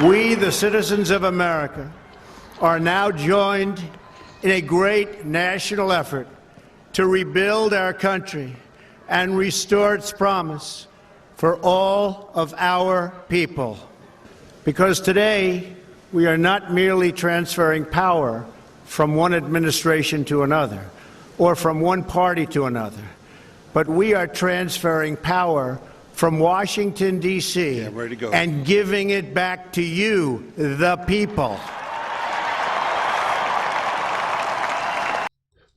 We, the citizens of America, are now joined in a great national effort to rebuild our country and restore its promise for all of our people. Because today, we are not merely transferring power from one administration to another or from one party to another, but we are transferring power from Washington, D.C. and giving it back to you, the people.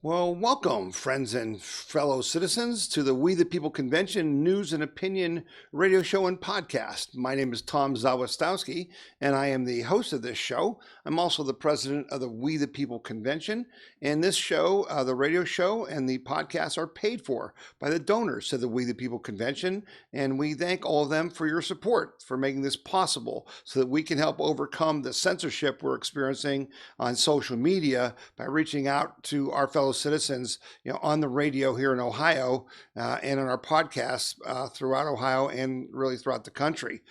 Well, welcome, friends and fellow citizens, to the We the People Convention News and Opinion radio show and podcast. My name is Tom Zawistowski, and I am the host of this show. I'm also the president of the We the People Convention, and this show, the radio show and the podcast, are paid for by the donors to the We the People Convention, and we thank all of them for your support, for making this possible, so that we can help overcome the censorship we're experiencing on social media by reaching out to our fellow citizens, on the radio here in Ohio and on our podcasts throughout Ohio and really throughout the country.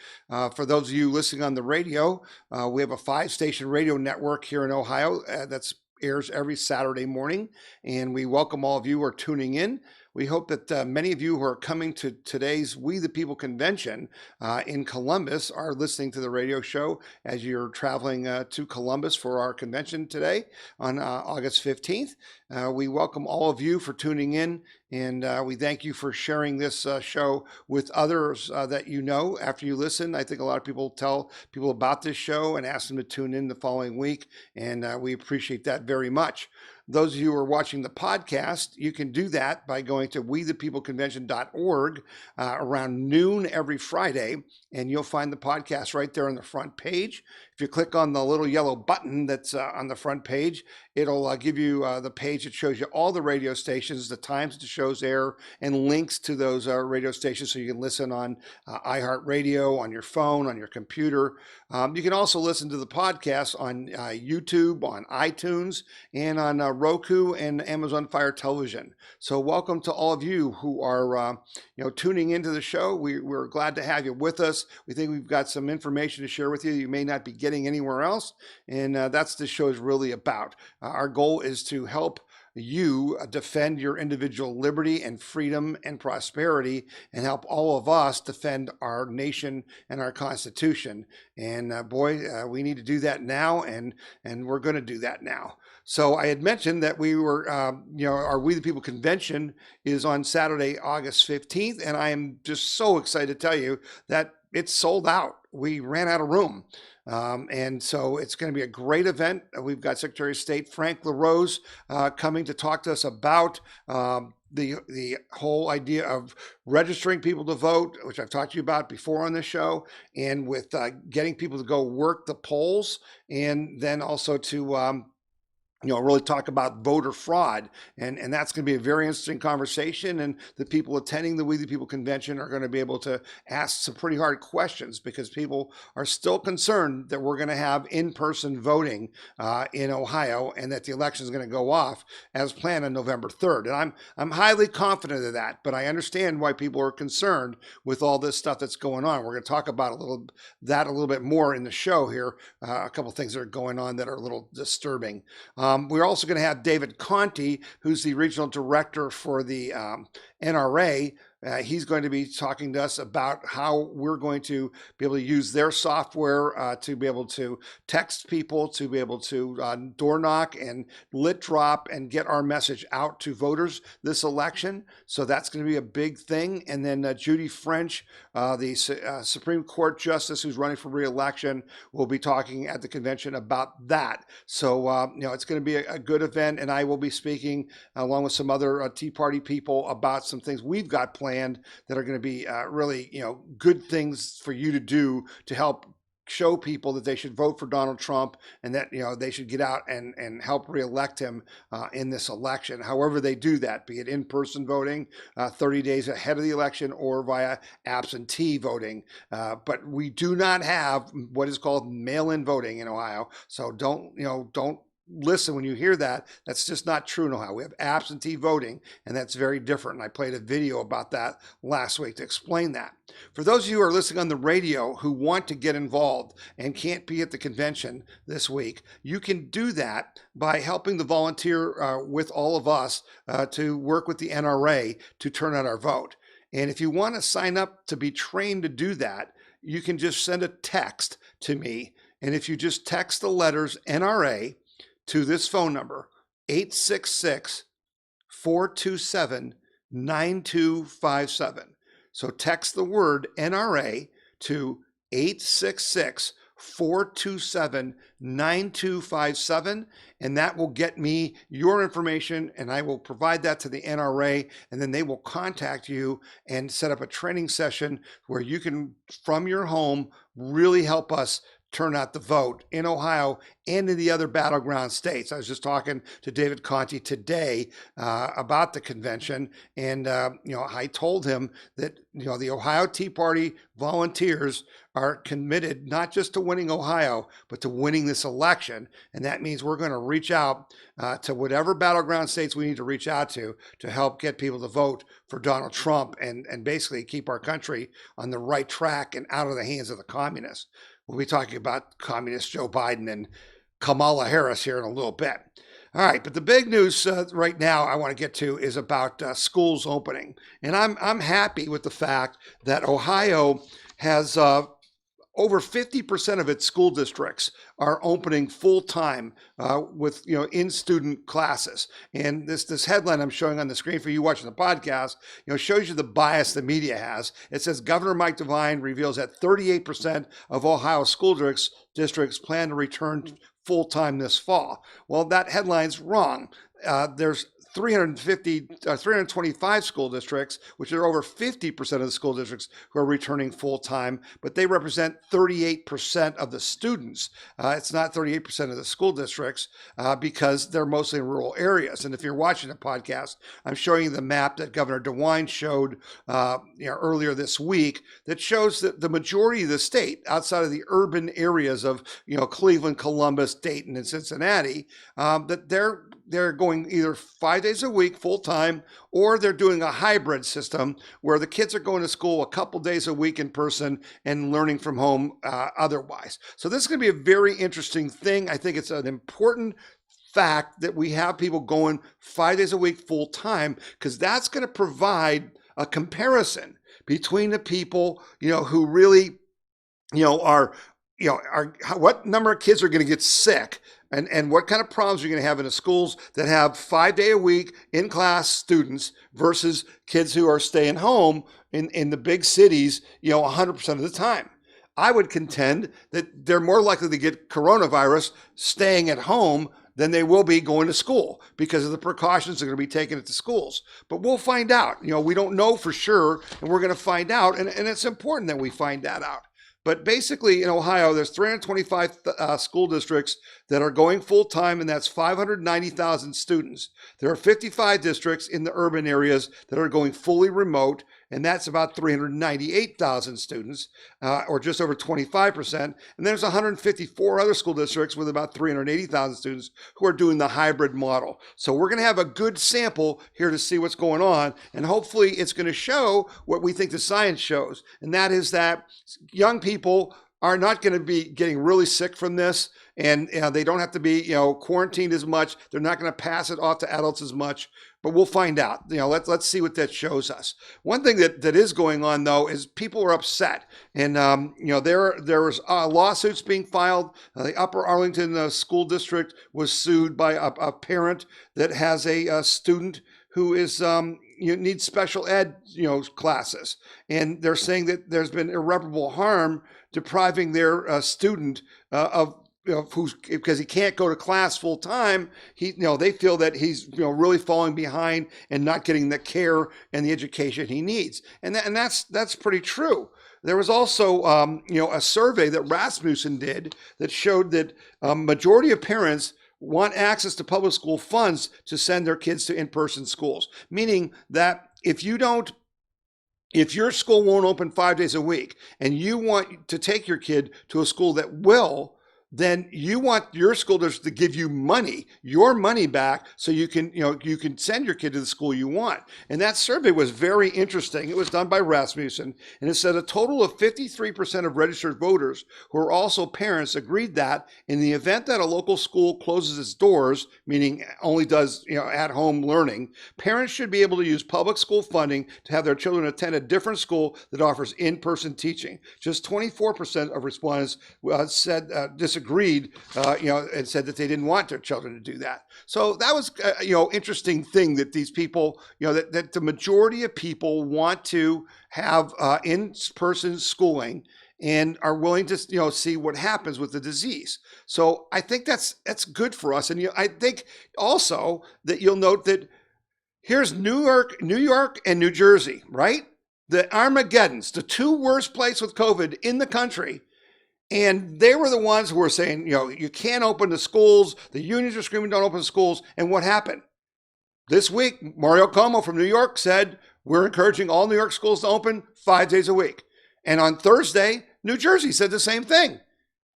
For those of you listening on the radio, we have a 5-station radio network here in Ohio that airs every Saturday morning, and we welcome all of you who are tuning in. We hope that many of you who are coming to today's We the People Convention in Columbus are listening to the radio show as you're traveling to Columbus for our convention today on August 15th. We welcome all of you for tuning in, and we thank you for sharing this show with others that you know after you listen. I think a lot of people tell people about this show and ask them to tune in the following week, and we appreciate that very much. Those of you who are watching the podcast, you can do that by going to wethepeopleconvention.org around noon every Friday, and you'll find the podcast right there on the front page. If you click on the little yellow button that's on the front page, it'll give you the page that shows you all the radio stations, the times the shows air, and links to those radio stations so you can listen on iHeartRadio, on your phone, on your computer. You can also listen to the podcast on YouTube, on iTunes, and on Roku and Amazon Fire Television. So welcome to all of you who are tuning into the show. We're glad to have you with us. We think we've got some information to share with you may not be getting anywhere else, and that's this show is really about. Our goal is to help you defend your individual liberty and freedom and prosperity, and help all of us defend our nation and our Constitution. And we need to do that now, and we're going to do that now. So I had mentioned that we were, our We the People Convention is on Saturday, August 15th, and I am just so excited to tell you that it's sold out. We ran out of room. And so it's going to be a great event. We've got Secretary of State Frank LaRose coming to talk to us about the whole idea of registering people to vote, which I've talked to you about before on the show, and with getting people to go work the polls, and then also to really talk about voter fraud. And that's going to be a very interesting conversation. And the people attending the We the People Convention are going to be able to ask some pretty hard questions, because people are still concerned that we're going to have in-person voting in Ohio, and that the election is going to go off as planned on November 3rd. And I'm highly confident of that, but I understand why people are concerned with all this stuff that's going on. We're going to talk about a little bit more in the show here, a couple of things that are going on that are a little disturbing. We're also going to have David Conti, who's the regional director for the NRA. He's going to be talking to us about how we're going to be able to use their software to be able to text people, to be able to door knock and lit drop and get our message out to voters this election. So that's going to be a big thing. And then Judy French, the Supreme Court Justice who's running for re-election, will be talking at the convention about that. So, it's going to be a good event, and I will be speaking along with some other Tea Party people about some things we've got planned that are going to be really, good things for you to do to help show people that they should vote for Donald Trump, and that, they should get out and help reelect him in this election. However they do that, be it in-person voting 30 days ahead of the election or via absentee voting. But we do not have what is called mail-in voting in Ohio. So don't listen when you hear that. That's just not true in Ohio. We have absentee voting, and that's very different. And I played a video about that last week to explain that. For those of you who are listening on the radio who want to get involved and can't be at the convention this week, you can do that by helping the volunteer with all of us to work with the NRA to turn out our vote. And if you want to sign up to be trained to do that, you can just send a text to me. And if you just text the letters NRA to this phone number, 866-427-9257. So text the word NRA to 866-427-9257, and that will get me your information, and I will provide that to the NRA, and then they will contact you and set up a training session where you can, from your home, really help us turn out the vote in Ohio and in the other battleground states. I was just talking to David Conti today about the convention, and I told him that the Ohio Tea Party volunteers are committed not just to winning Ohio, but to winning this election, and that means we're going to reach out to whatever battleground states we need to reach out to help get people to vote for Donald Trump and basically keep our country on the right track and out of the hands of the communists. We'll be talking about communist Joe Biden and Kamala Harris here in a little bit. All right, but the big news right now I want to get to is about schools opening. And I'm happy with the fact that Ohio has over 50% of its school districts are opening full time with in-student classes. And this headline I'm showing on the screen for you watching the podcast, shows you the bias the media has. It says Governor Mike DeWine reveals that 38% of Ohio school districts plan to return full time this fall. Well, that headline's wrong. There's 325 school districts, which are over 50% of the school districts who are returning full-time, but they represent 38% of the students. It's not 38% of the school districts because they're mostly in rural areas. And if you're watching the podcast, I'm showing you the map that Governor DeWine showed earlier this week that shows that the majority of the state, outside of the urban areas of Cleveland, Columbus, Dayton, and Cincinnati, that they're going either 5 days a week full-time, or they're doing a hybrid system where the kids are going to school a couple days a week in person and learning from home otherwise. So this is going to be a very interesting thing. I think it's an important fact that we have people going 5 days a week full-time, because that's going to provide a comparison between the people who really are what number of kids are going to get sick and what kind of problems you're going to have in the schools that have 5 day a week in class students versus kids who are staying home in the big cities, 100% of the time. I would contend that they're more likely to get coronavirus staying at home than they will be going to school because of the precautions that are going to be taken at the schools. But we'll find out. We don't know for sure, and we're going to find out, and it's important that we find that out. But basically in Ohio, there's 325 school districts that are going full-time, and that's 590,000 students. There are 55 districts in the urban areas that are going fully remote, and that's about 398,000 students, or just over 25%. And there's 154 other school districts with about 380,000 students who are doing the hybrid model. So we're going to have a good sample here to see what's going on, and hopefully it's going to show what we think the science shows, and that is that young people are not going to be getting really sick from this, and they don't have to be quarantined as much. They're not going to pass it off to adults as much, but we'll find out. Let's see what that shows us. One thing that is going on though is people are upset, and there was lawsuits being filed. The Upper Arlington School District was sued by a parent that has a student who is needs special ed classes, and they're saying that there's been irreparable harm depriving their student of because he can't go to class full time. They feel that he's really falling behind and not getting the care and the education he needs, and that's pretty true. There was also a survey that Rasmussen did that showed that majority of parents want access to public school funds to send their kids to in-person schools, meaning that if your school won't open 5 days a week and you want to take your kid to a school that will, then you want your school district to give you money, your money back, so you can, you can send your kid to the school you want. And that survey was very interesting. It was done by Rasmussen, and it said a total of 53% of registered voters who are also parents agreed that in the event that a local school closes its doors, meaning only does, at-home learning, parents should be able to use public school funding to have their children attend a different school that offers in-person teaching. Just 24% of respondents said disagreed, and said that they didn't want their children to do that. So that was, interesting thing that these people, that the majority of people want to have in-person schooling and are willing to, see what happens with the disease. So I think that's good for us. And I think also that you'll note that here's New York and New Jersey, right? The Armageddons, the two worst places with COVID in the country. And they were the ones who were saying, you can't open the schools. The unions are screaming, don't open the schools. And what happened? This week, Mario Cuomo from New York said, we're encouraging all New York schools to open 5 days a week. And on Thursday, New Jersey said the same thing.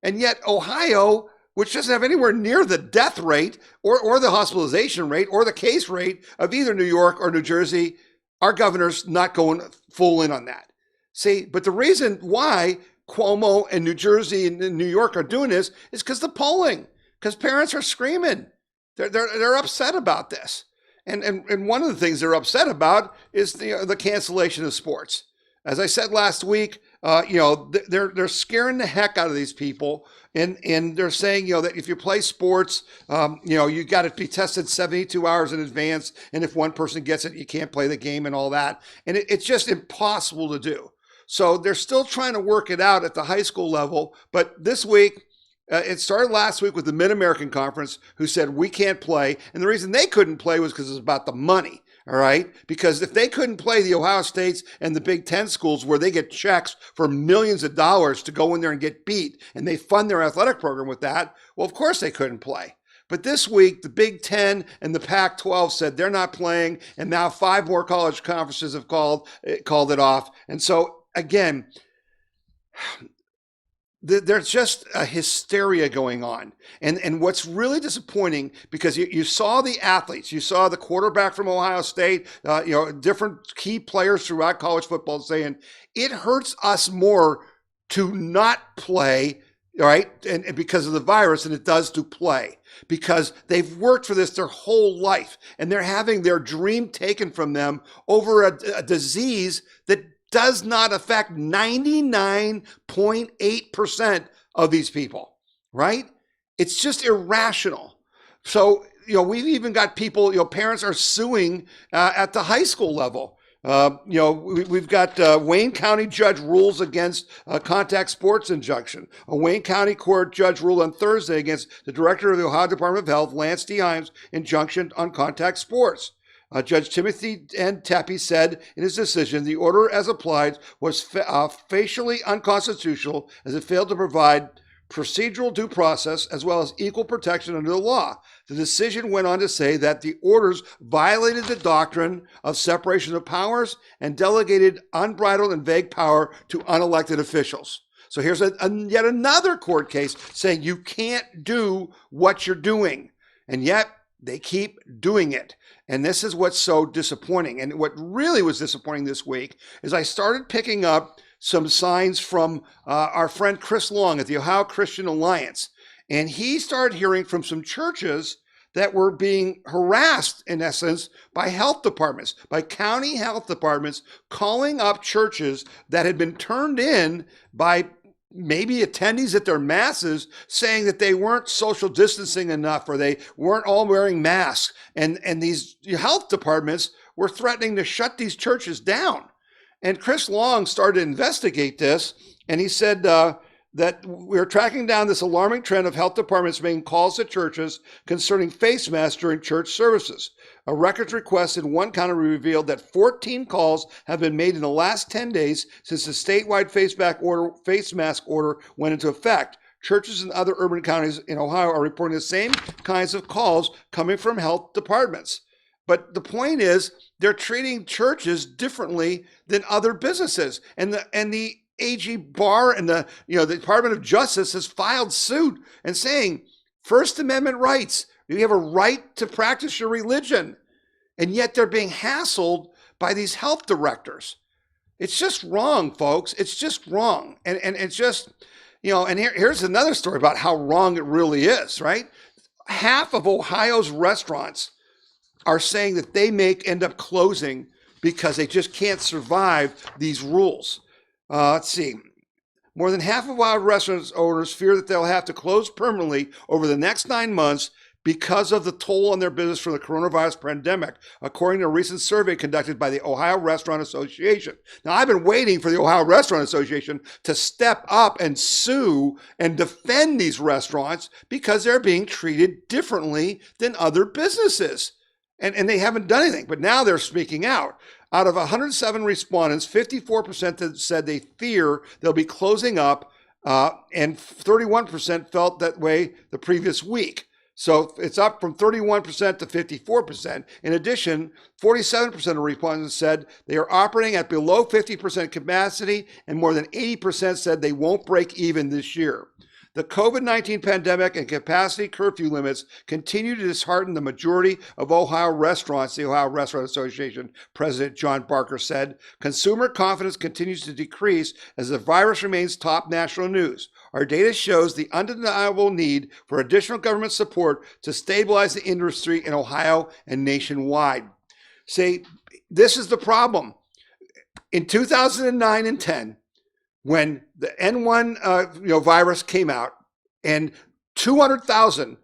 And yet Ohio, which doesn't have anywhere near the death rate or the hospitalization rate or the case rate of either New York or New Jersey, our governor's not going full in on that. See, but the reason why Cuomo and New Jersey and New York are doing this is because the polling, because parents are screaming. They're upset about this. And one of the things they're upset about is the cancellation of sports. As I said last week, they're scaring the heck out of these people. And they're saying, that if you play sports, you got to be tested 72 hours in advance. And if one person gets it, you can't play the game and all that. And it's just impossible to do. So they're still trying to work it out at the high school level. But this week, it started last week with the Mid-American Conference, who said we can't play. And the reason they couldn't play was because it was about the money. All right. Because if they couldn't play the Ohio States and the Big Ten schools where they get checks for millions of dollars to go in there and get beat, and they fund their athletic program with that, well, of course they couldn't play. But this week, the Big Ten and the Pac-12 said they're not playing, and now 5 more college conferences have called it off. And so, again, there's just a hysteria going on. And what's really disappointing, because you saw the athletes, you saw the quarterback from Ohio State, different key players throughout college football saying, it hurts us more to not play, right? And because of the virus than it does to play, because they've worked for this their whole life and they're having their dream taken from them over a disease that does not affect 99.8% of these people, right? It's just irrational. So, we've even got people, parents are suing at the high school level. We've got Wayne County judge rules against a contact sports injunction. A Wayne County court judge ruled on Thursday against the director of the Ohio Department of Health, Lance D. Himes' injunction on contact sports. Judge Timothy N. Tepe said in his decision, the order as applied was facially unconstitutional as it failed to provide procedural due process as well as equal protection under the law. The decision went on to say that the orders violated the doctrine of separation of powers and delegated unbridled and vague power to unelected officials. So here's yet another court case saying you can't do what you're doing, and yet they keep doing it. And this is what's so disappointing. And what really was disappointing this week is I started picking up some signs from our friend Chris Long at the Ohio Christian Alliance. And he started hearing from some churches that were being harassed, in essence, by health departments, by county health departments calling up churches that had been turned in by maybe attendees at their masses, saying that they weren't social distancing enough or they weren't all wearing masks. And these health departments were threatening to shut these churches down. And Chris Long started to investigate this, and he said that we're tracking down this alarming trend of health departments making calls to churches concerning face masks during church services. A records request in one county revealed that 14 calls have been made in the last 10 days since the statewide face mask order went into effect. Churches in other urban counties in Ohio are reporting the same kinds of calls coming from health departments. But the point is, they're treating churches differently than other businesses. And the AG Barr and the Department of Justice has filed suit and saying First Amendment rights. You have a right to practice your religion, and yet they're being hassled by these health directors. It's just wrong, folks. It's just wrong, and it's just And here's another story about how wrong it really is. Right, half of Ohio's restaurants are saying that they may end up closing because they just can't survive these rules. Let's see. More than half of Ohio restaurant owners fear that they'll have to close permanently over the next 9 months because of the toll on their business from the coronavirus pandemic, according to a recent survey conducted by the Ohio Restaurant Association. Now, I've been waiting for the Ohio Restaurant Association to step up and sue and defend these restaurants because they're being treated differently than other businesses. And they haven't done anything, but now they're speaking out. Out of 107 respondents, 54% said they fear they'll be closing up, and 31% felt that way the previous week. So it's up from 31% to 54%. In addition, 47% of respondents said they are operating at below 50% capacity, and more than 80% said they won't break even this year. The COVID-19 pandemic and capacity curfew limits continue to dishearten the majority of Ohio restaurants, the Ohio Restaurant Association President John Barker said. Consumer confidence continues to decrease as the virus remains top national news. Our data shows the undeniable need for additional government support to stabilize the industry in Ohio and nationwide. See, this is the problem. In 2009 and 10, when the N1 virus came out and 200,000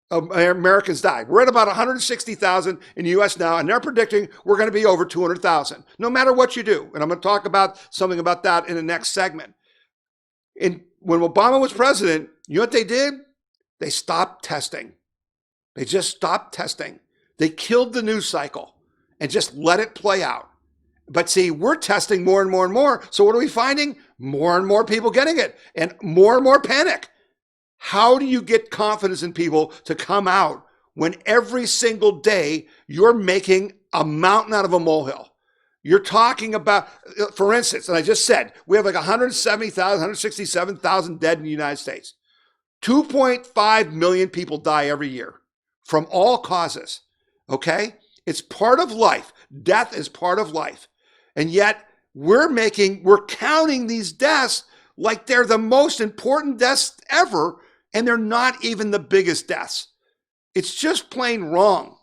Americans died. We're at about 160,000 in the U.S. now, and they're predicting we're going to be over 200,000, no matter what you do. And I'm going to talk about something about that in the next segment. When Obama was president, you know what they did? They stopped testing. They just stopped testing. They killed the news cycle and just let it play out. But see, we're testing more and more and more. So what are we finding? More and more people getting it and more panic. How do you get confidence in people to come out when every single day you're making a mountain out of a molehill? You're talking about, for instance, and I just said, we have like 170,000, 167,000 dead in the United States. 2.5 million people die every year from all causes, okay? It's part of life. Death is part of life. And yet we're counting these deaths like they're the most important deaths ever, and they're not even the biggest deaths. It's just plain wrong.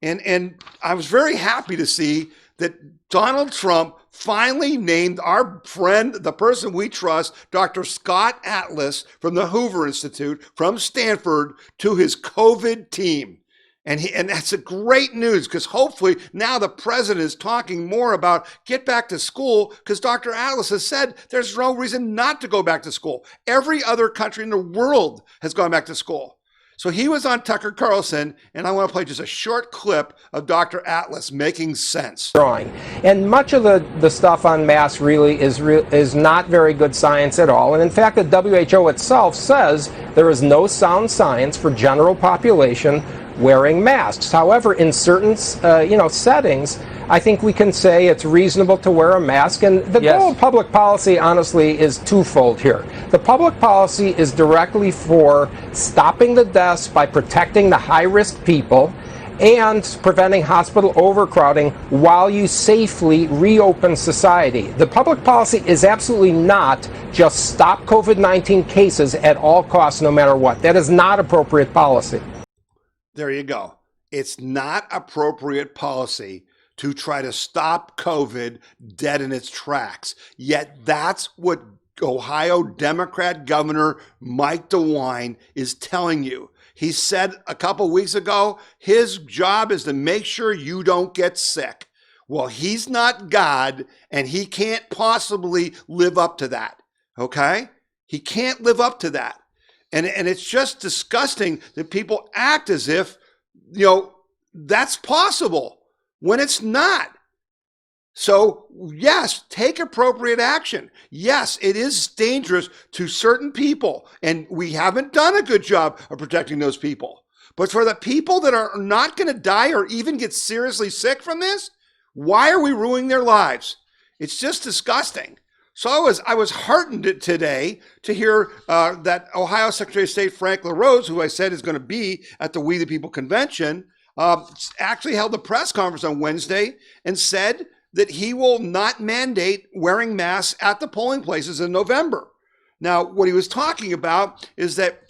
And I was very happy to see that Donald Trump finally named our friend, the person we trust, Dr. Scott Atlas from the Hoover Institute from Stanford, to his COVID team. And that's a great news, because hopefully now the president is talking more about get back to school, because Dr. Atlas has said there's no reason not to go back to school. Every other country in the world has gone back to school. So he was on Tucker Carlson, and I want to play just a short clip of Dr. Atlas making sense. And much of the stuff on masks really is not very good science at all. And in fact, the WHO itself says there is no sound science for general population wearing masks. However, in certain settings, I think we can say it's reasonable to wear a mask. And the goal of public policy, honestly, is twofold here. The public policy is directly for stopping the deaths by protecting the high-risk people and preventing hospital overcrowding while you safely reopen society. The public policy is absolutely not just stop COVID-19 cases at all costs, no matter what. That is not appropriate policy. There you go. It's not appropriate policy to try to stop COVID dead in its tracks. Yet that's what Ohio Democrat Governor Mike DeWine is telling you. He said a couple weeks ago, his job is to make sure you don't get sick. Well, he's not God, and he can't possibly live up to that, okay? He can't live up to that. And it's just disgusting that people act as if, that's possible when it's not. So yes, take appropriate action. Yes, it is dangerous to certain people, and we haven't done a good job of protecting those people. But for the people that are not going to die or even get seriously sick from this, why are we ruining their lives? It's just disgusting. So I was heartened today to hear that Ohio Secretary of State Frank LaRose, who I said is going to be at the We the People convention, actually held a press conference on Wednesday and said that he will not mandate wearing masks at the polling places in November. Now, what he was talking about is that,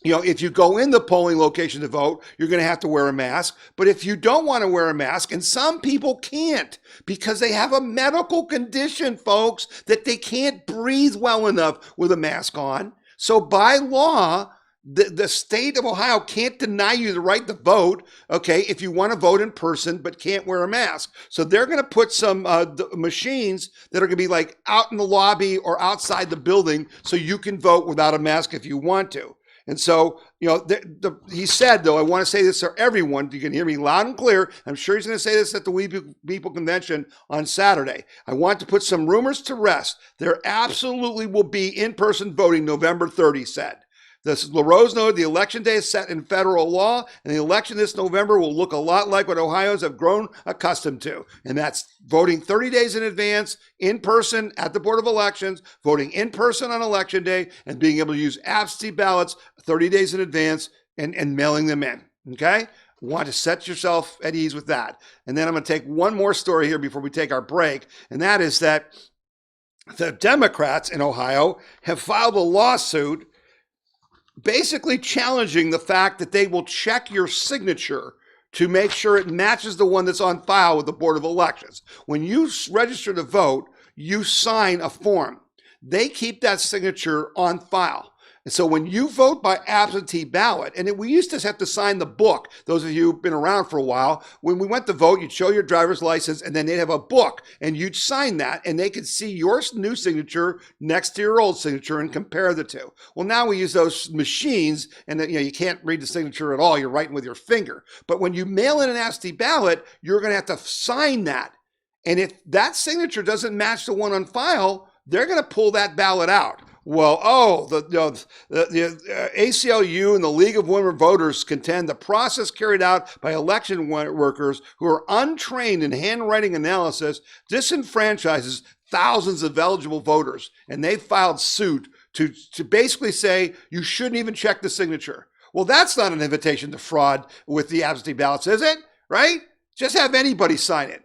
if you go in the polling location to vote, you're going to have to wear a mask. But if you don't want to wear a mask, and some people can't because they have a medical condition, folks, that they can't breathe well enough with a mask on. So by law, the state of Ohio can't deny you the right to vote, okay, if you want to vote in person but can't wear a mask. So they're going to put some machines that are going to be like out in the lobby or outside the building so you can vote without a mask if you want to. And so, he said, though, I want to say this to everyone. You can hear me loud and clear. I'm sure he's going to say this at the We People convention on Saturday. I want to put some rumors to rest. There absolutely will be in-person voting November 30, he said. LaRose noted the election day is set in federal law, and the election this November will look a lot like what Ohioans have grown accustomed to, and that's voting 30 days in advance, in person at the Board of Elections, voting in person on Election Day, and being able to use absentee ballots 30 days in advance and mailing them in, okay? Want to set yourself at ease with that. And then I'm going to take one more story here before we take our break, and that is that the Democrats in Ohio have filed a lawsuit basically challenging the fact that they will check your signature to make sure it matches the one that's on file with the Board of Elections. When you register to vote, you sign a form. They keep that signature on file. And so when you vote by absentee ballot, and we used to have to sign the book, those of you who've been around for a while, when we went to vote, you'd show your driver's license and then they'd have a book and you'd sign that and they could see your new signature next to your old signature and compare the two. Well, now we use those machines and you can't read the signature at all. You're writing with your finger. But when you mail in an absentee ballot, you're going to have to sign that. And if that signature doesn't match the one on file, they're going to pull that ballot out. Well, the ACLU and the League of Women Voters contend the process carried out by election workers who are untrained in handwriting analysis disenfranchises thousands of eligible voters. And they filed suit to basically say you shouldn't even check the signature. Well, that's not an invitation to fraud with the absentee ballots, is it? Right? Just have anybody sign it.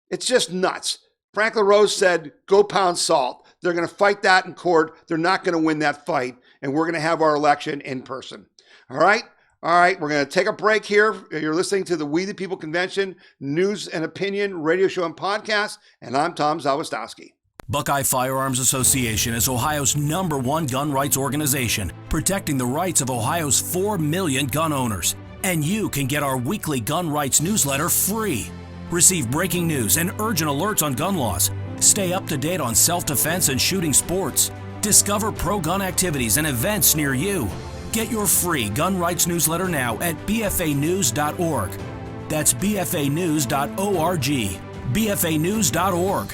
It's just nuts. Frank LaRose said, go pound salt. They're going to fight that in court. They're not going to win that fight. And we're going to have our election in person. All right. We're going to take a break here. You're listening to the We the People Convention News and Opinion radio show and podcast. And I'm Tom Zawistowski. Buckeye Firearms Association is Ohio's #1 gun rights organization, protecting the rights of Ohio's 4 million gun owners. And you can get our weekly gun rights newsletter free. Receive breaking news and urgent alerts on gun laws. Stay up to date on self-defense and shooting sports. Discover pro-gun activities and events near you. Get your free gun rights newsletter now at bfanews.org. That's bfanews.org. bfanews.org.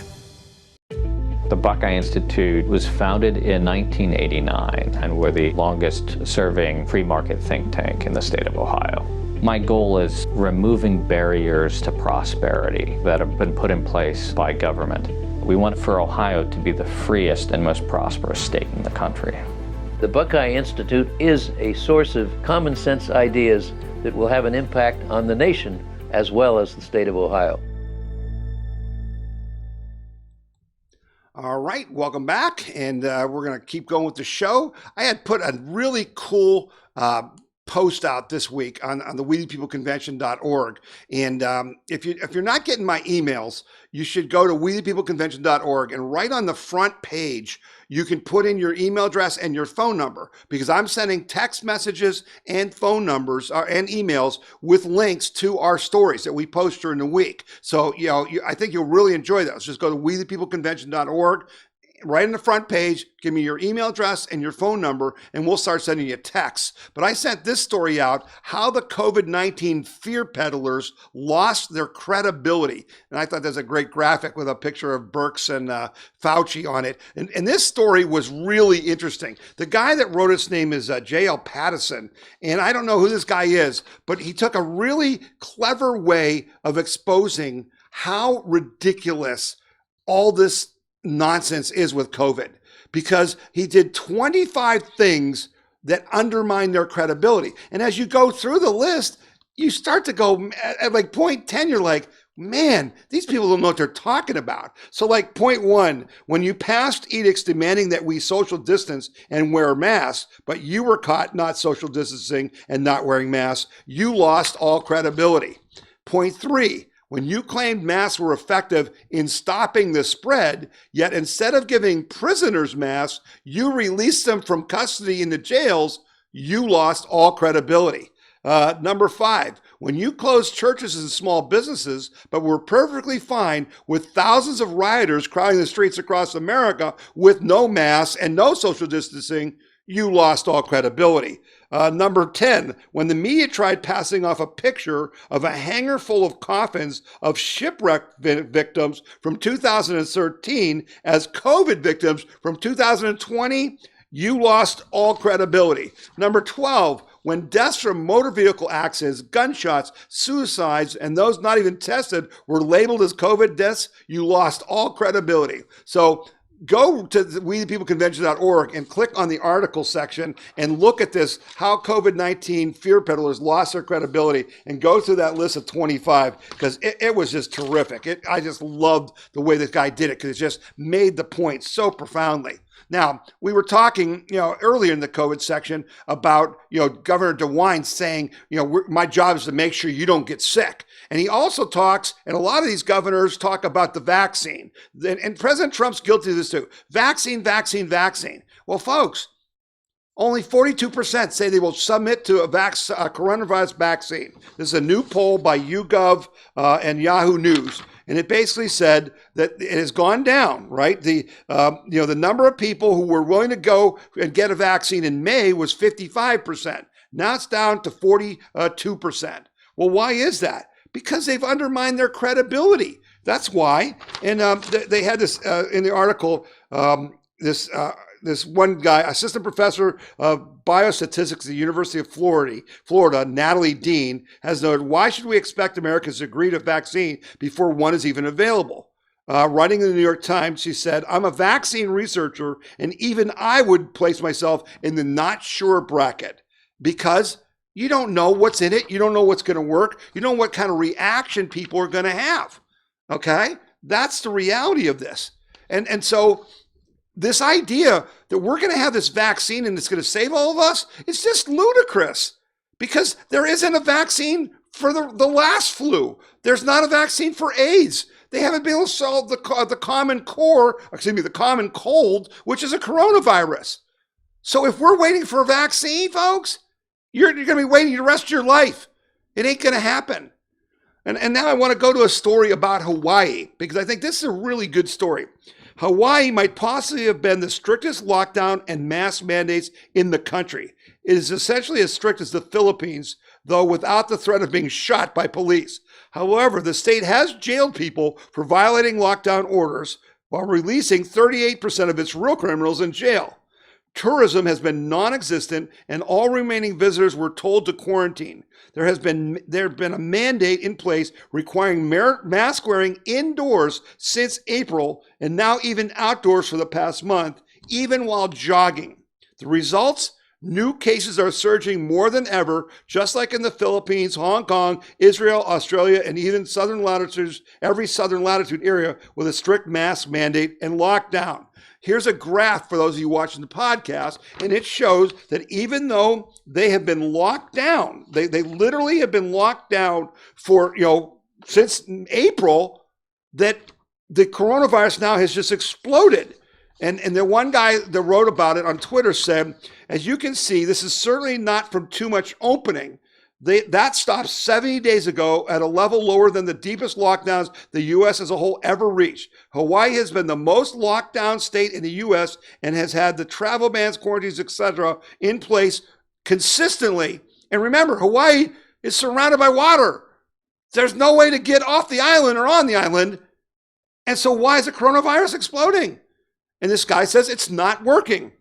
The Buckeye Institute was founded in 1989, and we're the longest-serving free market think tank in the state of Ohio. My goal is removing barriers to prosperity that have been put in place by government. We want for Ohio to be the freest and most prosperous state in the country. The Buckeye Institute is a source of common sense ideas that will have an impact on the nation as well as the state of Ohio. All right, welcome back. And we're going to keep going with the show. I had put a really cool post out this week on the WeThePeopleConvention.org. And if you're not getting my emails, you should go to WeThePeopleConvention.org, and right on the front page, you can put in your email address and your phone number, because I'm sending text messages and phone numbers and emails with links to our stories that we post during the week. So, I think you'll really enjoy those. Just go to WeThePeopleConvention.org. Right in the front page, give me your email address and your phone number, and we'll start sending you texts. But I sent this story out, how the COVID-19 fear peddlers lost their credibility. And I thought that's a great graphic with a picture of Birx and Fauci on it. And this story was really interesting. The guy that wrote its name is J.L. Pattison. And I don't know who this guy is, but he took a really clever way of exposing how ridiculous all this nonsense is with COVID, because he did 25 things that undermine their credibility. And as you go through the list, you start to go at like point 10, you're like, man, these people don't know what they're talking about. So like point 1, when you passed edicts demanding that we social distance and wear masks, but you were caught not social distancing and not wearing masks, you lost all credibility. Point 3, when you claimed masks were effective in stopping the spread, yet instead of giving prisoners masks, you released them from custody in the jails, you lost all credibility. Number 5, when you closed churches and small businesses, but were perfectly fine with thousands of rioters crowding the streets across America with no masks and no social distancing, you lost all credibility. Number 10, when the media tried passing off a picture of a hangar full of coffins of shipwreck victims from 2013 as COVID victims from 2020, you lost all credibility. Number 12, when deaths from motor vehicle accidents, gunshots, suicides, and those not even tested were labeled as COVID deaths, you lost all credibility. So go to WeThePeopleConvention.org and click on the article section and look at this, how COVID-19 fear peddlers lost their credibility, and go through that list of 25, because it was just terrific. I just loved the way this guy did it, because it just made the point so profoundly. Now, we were talking, earlier in the COVID section about, Governor DeWine saying, my job is to make sure you don't get sick. And he also talks, and a lot of these governors talk about the vaccine. And President Trump's guilty of this too. Vaccine, vaccine, vaccine. Well, folks, only 42% say they will submit to a coronavirus vaccine. This is a new poll by YouGov and Yahoo News. And it basically said that it has gone down, right? The number of people who were willing to go and get a vaccine in May was 55%. Now it's down to 42%. Well, why is that? Because they've undermined their credibility. That's why. And they had this in the article, this one guy, assistant professor of biostatistics at the University of Florida, Natalie Dean, has noted, why should we expect Americans to agree to a vaccine before one is even available? Writing in the New York Times, she said, I'm a vaccine researcher, and even I would place myself in the not sure bracket, because you don't know what's in it. You don't know what's going to work. You don't know what kind of reaction people are going to have. Okay? That's the reality of this. And so this idea that we're going to have this vaccine and it's going to save all of us, it's just ludicrous, because there isn't a vaccine for the last flu. There's not a vaccine for AIDS. They haven't been able to solve the common cold, which is a coronavirus. So if we're waiting for a vaccine, folks, you're going to be waiting the rest of your life. It ain't going to happen. And now I want to go to a story about Hawaii, because I think this is a really good story. Hawaii might possibly have been the strictest lockdown and mask mandates in the country. It is essentially as strict as the Philippines, though without the threat of being shot by police. However, the state has jailed people for violating lockdown orders while releasing 38% of its real criminals in jail. Tourism has been non-existent, and all remaining visitors were told to quarantine. There has been a mandate in place requiring mask wearing indoors since April, and now even outdoors for the past month, even while jogging. The results? New cases are surging more than ever, just like in the Philippines, Hong Kong, Israel, Australia, and even southern latitudes, every southern latitude area with a strict mask mandate and lockdown. Here's a graph for those of you watching the podcast, and it shows that even though they have been locked down, they literally have been locked down for, since April, that the coronavirus now has just exploded. And the one guy that wrote about it on Twitter said, as you can see, this is certainly not from too much opening. That stopped 70 days ago at a level lower than the deepest lockdowns the U.S. as a whole ever reached. Hawaii has been the most locked down state in the U.S. and has had the travel bans, quarantines, etc. in place consistently. And remember, Hawaii is surrounded by water. There's no way to get off the island or on the island. And so why is the coronavirus exploding? And this guy says it's not working.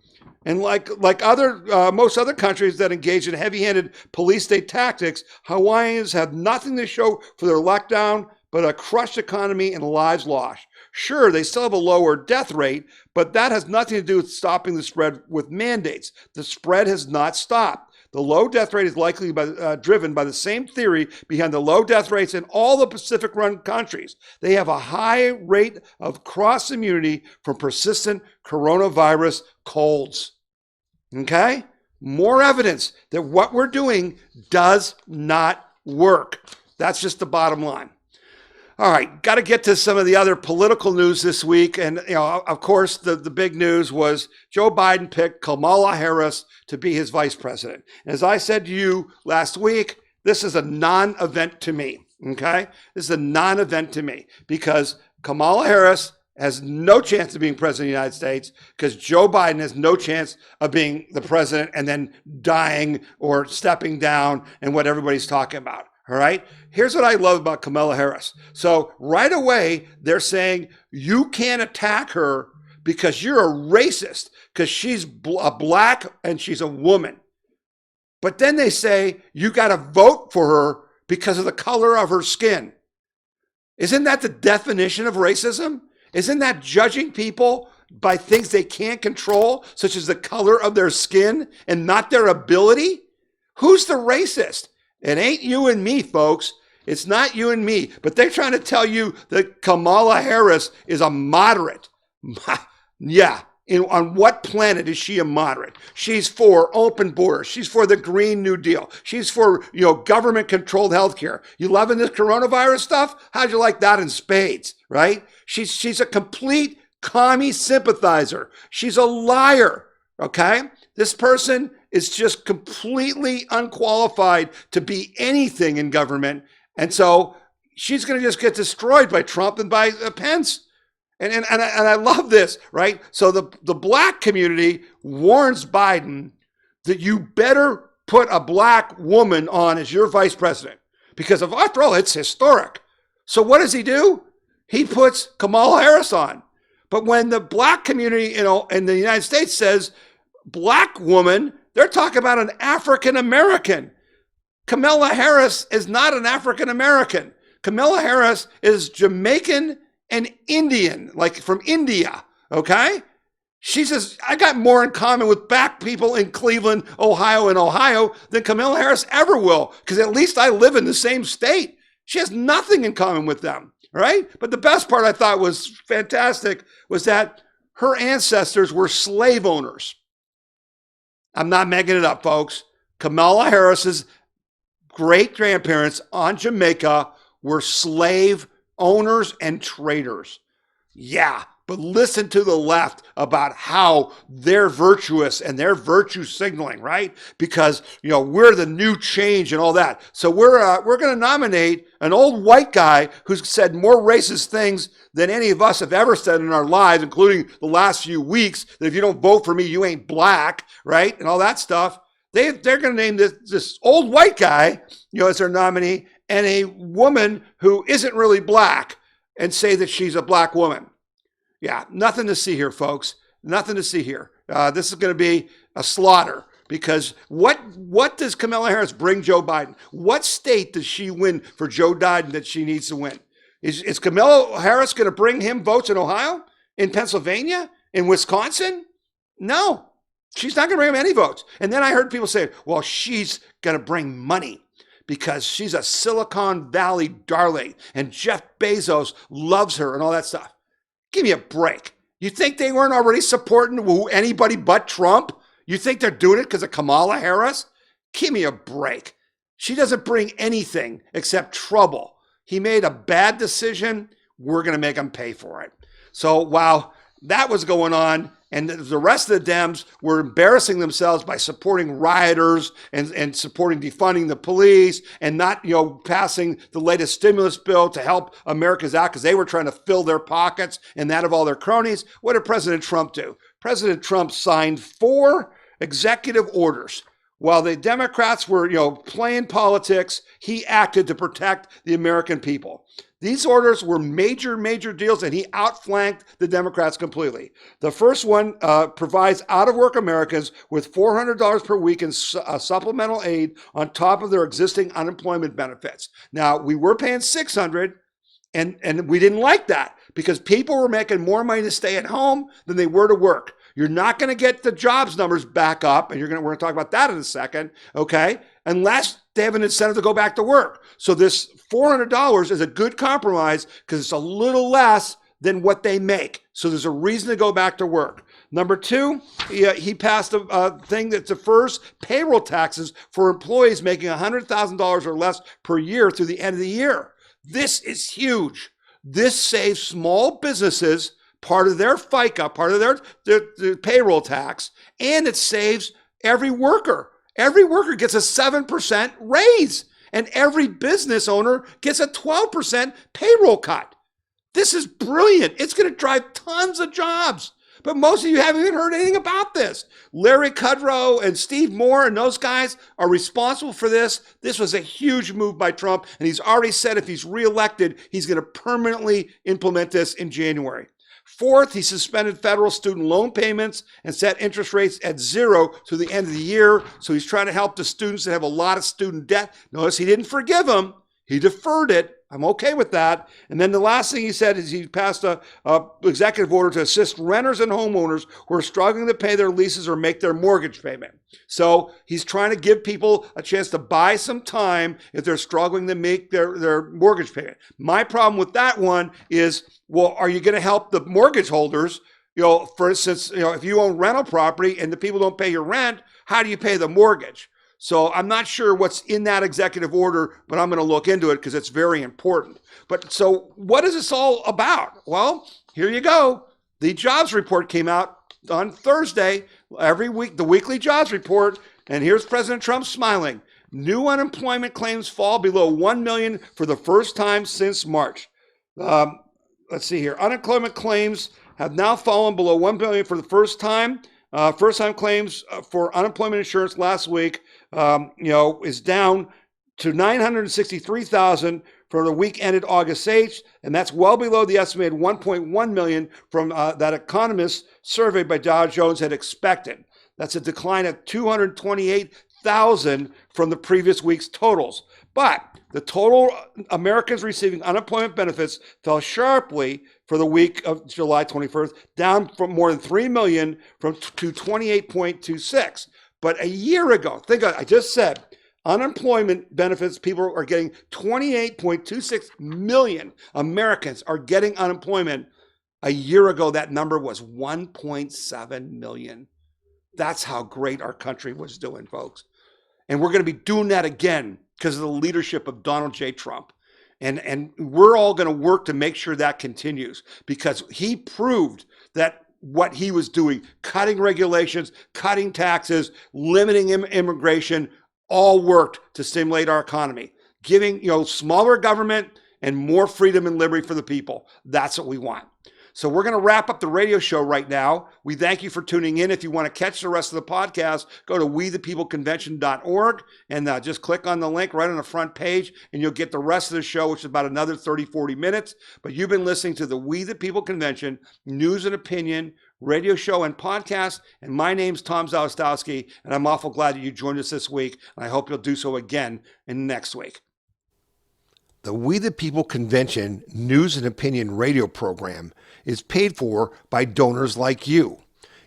And like most other countries that engage in heavy-handed police state tactics, Hawaiians have nothing to show for their lockdown but a crushed economy and lives lost. Sure, they still have a lower death rate, but that has nothing to do with stopping the spread with mandates. The spread has not stopped. The low death rate is likely driven by the same theory behind the low death rates in all the Pacific Rim countries. They have a high rate of cross immunity from persistent coronavirus colds. Okay? More evidence that what we're doing does not work. That's just the bottom line. All right, got to get to some of the other political news this week. And, of course, the big news was Joe Biden picked Kamala Harris to be his vice president. And as I said to you last week, this is a non-event to me, okay? This is a non-event to me because Kamala Harris has no chance of being president of the United States because Joe Biden has no chance of being the president and then dying or stepping down and what everybody's talking about. All right. Here's what I love about Kamala Harris. So right away, they're saying you can't attack her because you're a racist because she's a black and she's a woman. But then they say you got to vote for her because of the color of her skin. Isn't that the definition of racism? Isn't that judging people by things they can't control, such as the color of their skin and not their ability? Who's the racist? It ain't you and me, folks. It's not you and me. But they're trying to tell you that Kamala Harris is a moderate. Yeah. On what planet is she a moderate? She's for open borders. She's for the Green New Deal. She's for, government-controlled healthcare. You loving this coronavirus stuff? How'd you like that in spades, right? She's a complete commie sympathizer. She's a liar, okay? This person is just completely unqualified to be anything in government. And so she's going to just get destroyed by Trump and by Pence. And I love this, right? So the black community warns Biden that you better put a black woman on as your vice president. Because after all, it's historic. So what does he do? He puts Kamala Harris on. But when the black community in the United States says, black woman, they're talking about an African American. Kamala Harris is not an African American. Kamala Harris is Jamaican and Indian, like from India, okay? She says, I got more in common with black people in Cleveland, Ohio than Kamala Harris ever will, because at least I live in the same state. She has nothing in common with them, right? But the best part I thought was fantastic was that her ancestors were slave owners. I'm not making it up, folks. Kamala Harris's great-grandparents on Jamaica were slave owners and traders. Yeah, but listen to the left about how they're virtuous and they're virtue signaling, right? Because, we're the new change and all that. So we're going to nominate an old white guy who's said more racist things than any of us have ever said in our lives, including the last few weeks, that if you don't vote for me, you ain't black, right? And all that stuff. They're going to name this old white guy, as their nominee, and a woman who isn't really black and say that she's a black woman. Yeah, nothing to see here, folks. Nothing to see here. This is going to be a slaughter because what does Kamala Harris bring Joe Biden? What state does she win for Joe Biden that she needs to win? Is Kamala Harris going to bring him votes in Ohio, in Pennsylvania, in Wisconsin? No, she's not going to bring him any votes. And then I heard people say, well, she's going to bring money because she's a Silicon Valley darling and Jeff Bezos loves her and all that stuff. Give me a break. You think they weren't already supporting anybody but Trump? You think they're doing it because of Kamala Harris? Give me a break. She doesn't bring anything except trouble. He made a bad decision. We're going to make him pay for it. So while that was going on, and the rest of the Dems were embarrassing themselves by supporting rioters and supporting defunding the police and not, passing the latest stimulus bill to help Americans out because they were trying to fill their pockets and that of all their cronies. What did President Trump do? President Trump signed 4 executive orders. While the Democrats were, playing politics, he acted to protect the American people. These orders were major, major deals, and he outflanked the Democrats completely. The first one provides out-of-work Americans with $400 per week in supplemental aid on top of their existing unemployment benefits. Now, we were paying $600. And we didn't like that because people were making more money to stay at home than they were to work. You're not going to get the jobs numbers back up, and we're going to talk about that in a second, okay, unless they have an incentive to go back to work. So this $400 is a good compromise because it's a little less than what they make. So there's a reason to go back to work. Number two, he passed a thing that defers payroll taxes for employees making $100,000 or less per year through the end of the year. This is huge. This saves small businesses part of their FICA, part of their payroll tax, and it saves every worker. Every worker gets a 7% raise, and every business owner gets a 12% payroll cut. This is brilliant. It's going to drive tons of jobs. But most of you haven't even heard anything about this. Larry Kudrow and Steve Moore and those guys are responsible for this. This was a huge move by Trump, and he's already said if he's reelected, he's going to permanently implement this in January. Fourth, he suspended federal student loan payments and set interest rates at zero to the end of the year. So he's trying to help the students that have a lot of student debt. Notice he didn't forgive them. He deferred it. I'm okay with that. And then the last thing he said is he passed a executive order to assist renters and homeowners who are struggling to pay their leases or make their mortgage payment. So he's trying to give people a chance to buy some time if they're struggling to make their mortgage payment. My problem with that one is, well, are you going to help the mortgage holders? For instance, if you own rental property and the people don't pay your rent, how do you pay the mortgage? So I'm not sure what's in that executive order, but I'm going to look into it because it's very important. But so what is this all about? Well, here you go. The jobs report came out on Thursday, every week, the weekly jobs report. And here's President Trump smiling. New unemployment claims fall below 1 million for the first time since March. Let's see here. Unemployment claims have now fallen below 1 million for the first time. First-time claims for unemployment insurance last week, is down to 963,000 for the week ended August 8th, and that's well below the estimated 1.1 million from that economist surveyed by Dow Jones had expected. That's a decline of 228,000 from the previous week's totals. But the total Americans receiving unemployment benefits fell sharply for the week of July 21st, down from more than 3 million to 28.26. But a year ago, I just said, unemployment benefits, people are getting 28.26 million Americans are getting unemployment. A year ago, that number was 1.7 million. That's how great our country was doing, folks. And we're going to be doing that again because of the leadership of Donald J. Trump. And we're all going to work to make sure that continues because he proved that what he was doing, cutting regulations, cutting taxes, limiting immigration, all worked to stimulate our economy, giving smaller government and more freedom and liberty for the people. That's what we want. So we're going to wrap up the radio show right now. We thank you for tuning in. If you want to catch the rest of the podcast, go to wethepeopleconvention.org and just click on the link right on the front page and you'll get the rest of the show, which is about another 30, 40 minutes. But you've been listening to the We the People Convention News and Opinion radio show and podcast. And my name's Tom Zawistowski, and I'm awful glad that you joined us this week. And I hope you'll do so again next week. The We the People Convention News and Opinion radio program is paid for by donors like you.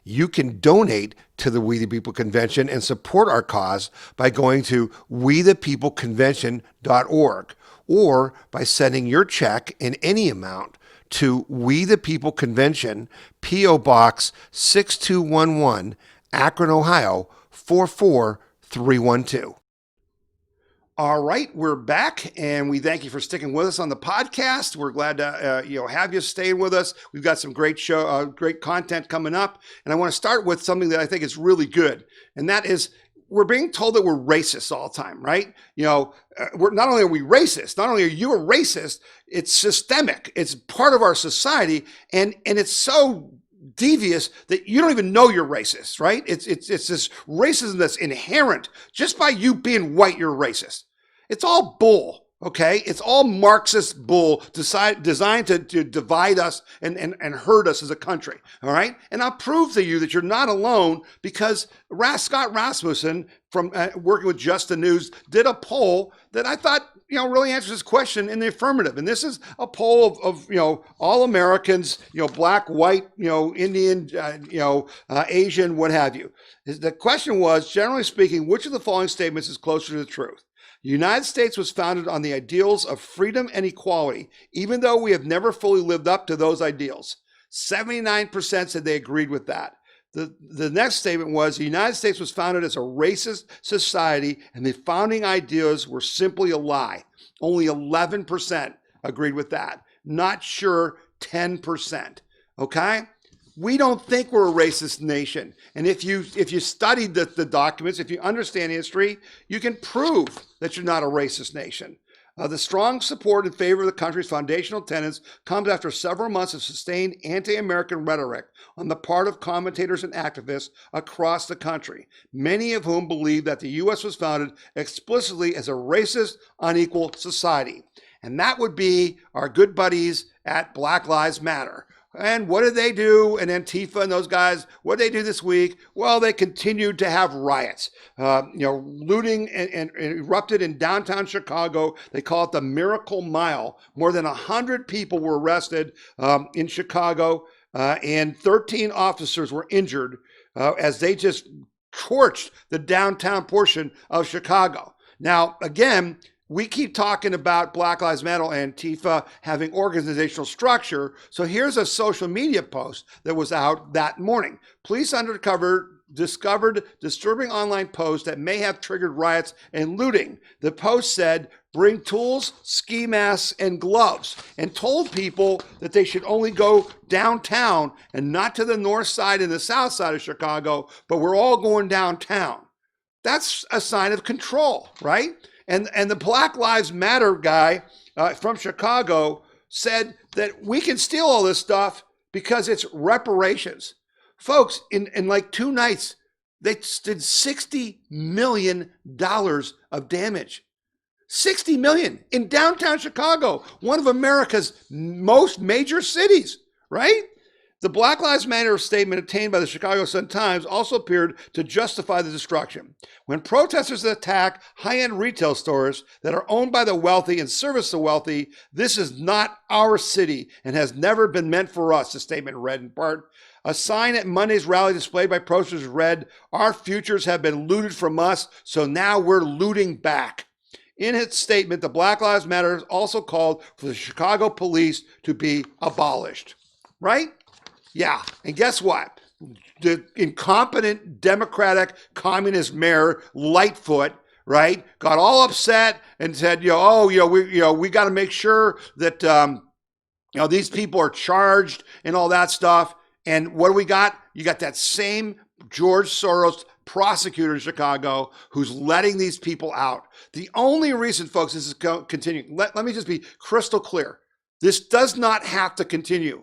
You can donate to the We the People Convention and support our cause by going to wethepeopleconvention.org or by sending your check in any amount to We the People Convention, P.O. Box 6211, Akron, Ohio 44312. All right, we're back, and we thank you for sticking with us on the podcast. We're glad to have you stay with us. We've got some great great content coming up, and I want to start with something that I think is really good, and that is we're being told that we're racist all the time, right? We're not only are we racist, not only are you a racist, it's systemic. It's part of our society, and it's so devious that you don't even know you're racist, right? It's this racism that's inherent. Just by you being white, you're racist. It's all bull, Okay, it's all Marxist bull designed to divide us and hurt us as a country. All right, and I'll prove to you that you're not alone, because Scott Rasmussen from working with Just the News did a poll that I thought really answers this question in the affirmative. And this is a poll of all Americans, black, white, Indian, Asian, what have you. The question was, generally speaking, which of the following statements is closer to the truth? The United States was founded on the ideals of freedom and equality, even though we have never fully lived up to those ideals. 79% said they agreed with that. The next statement was, the United States was founded as a racist society, and the founding ideas were simply a lie. Only 11% agreed with that. Not sure, 10%. Okay? We don't think we're a racist nation. And if you studied the documents, if you understand history, you can prove that you're not a racist nation. The strong support in favor of the country's foundational tenets comes after several months of sustained anti-American rhetoric on the part of commentators and activists across the country, many of whom believe that the U.S. was founded explicitly as a racist, unequal society. And that would be our good buddies at Black Lives Matter. And what did they do? And Antifa and those guys, what did they do this week? Well, they continued to have riots. Looting and erupted in downtown Chicago. They call it the Miracle Mile. More than 100 people were arrested in Chicago, and 13 officers were injured as they just torched the downtown portion of Chicago. Now, again, we keep talking about Black Lives Matter and Antifa having organizational structure. So here's a social media post that was out that morning. Police undercover discovered disturbing online posts that may have triggered riots and looting. The post said, bring tools, ski masks, and gloves, and told people that they should only go downtown and not to the north side and the south side of Chicago, but we're all going downtown. That's a sign of control, right? And the Black Lives Matter guy from Chicago said that we can steal all this stuff because it's reparations. Folks, in like 2 nights, they did $60 million of damage. $60 million in downtown Chicago, one of America's most major cities, right? The Black Lives Matter statement obtained by the Chicago Sun-Times also appeared to justify the destruction. When protesters attack high-end retail stores that are owned by the wealthy and service the wealthy, this is not our city and has never been meant for us, the statement read in part. A sign at Monday's rally displayed by protesters read, our futures have been looted from us, so now we're looting back. In its statement, the Black Lives Matter also called for the Chicago police to be abolished, right? Yeah, and guess what? The incompetent Democratic communist mayor Lightfoot, right, got all upset and said, we got to make sure that these people are charged and all that stuff. And what do we got? You got that same George Soros prosecutor in Chicago who's letting these people out. The only reason, folks, this is continuing. Let me just be crystal clear. This does not have to continue,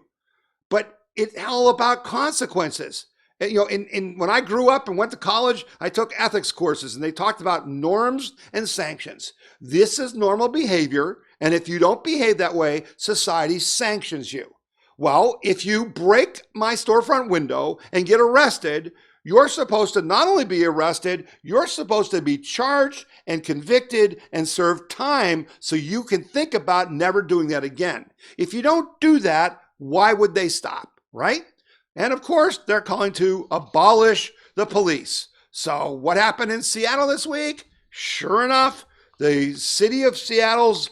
but it's all about consequences. When I grew up and went to college, I took ethics courses and they talked about norms and sanctions. This is normal behavior. And if you don't behave that way, society sanctions you. Well, if you break my storefront window and get arrested, you're supposed to not only be arrested, you're supposed to be charged and convicted and serve time so you can think about never doing that again. If you don't do that, why would they stop? Right? And of course, they're calling to abolish the police. So what happened in Seattle this week? Sure enough, the city of Seattle's,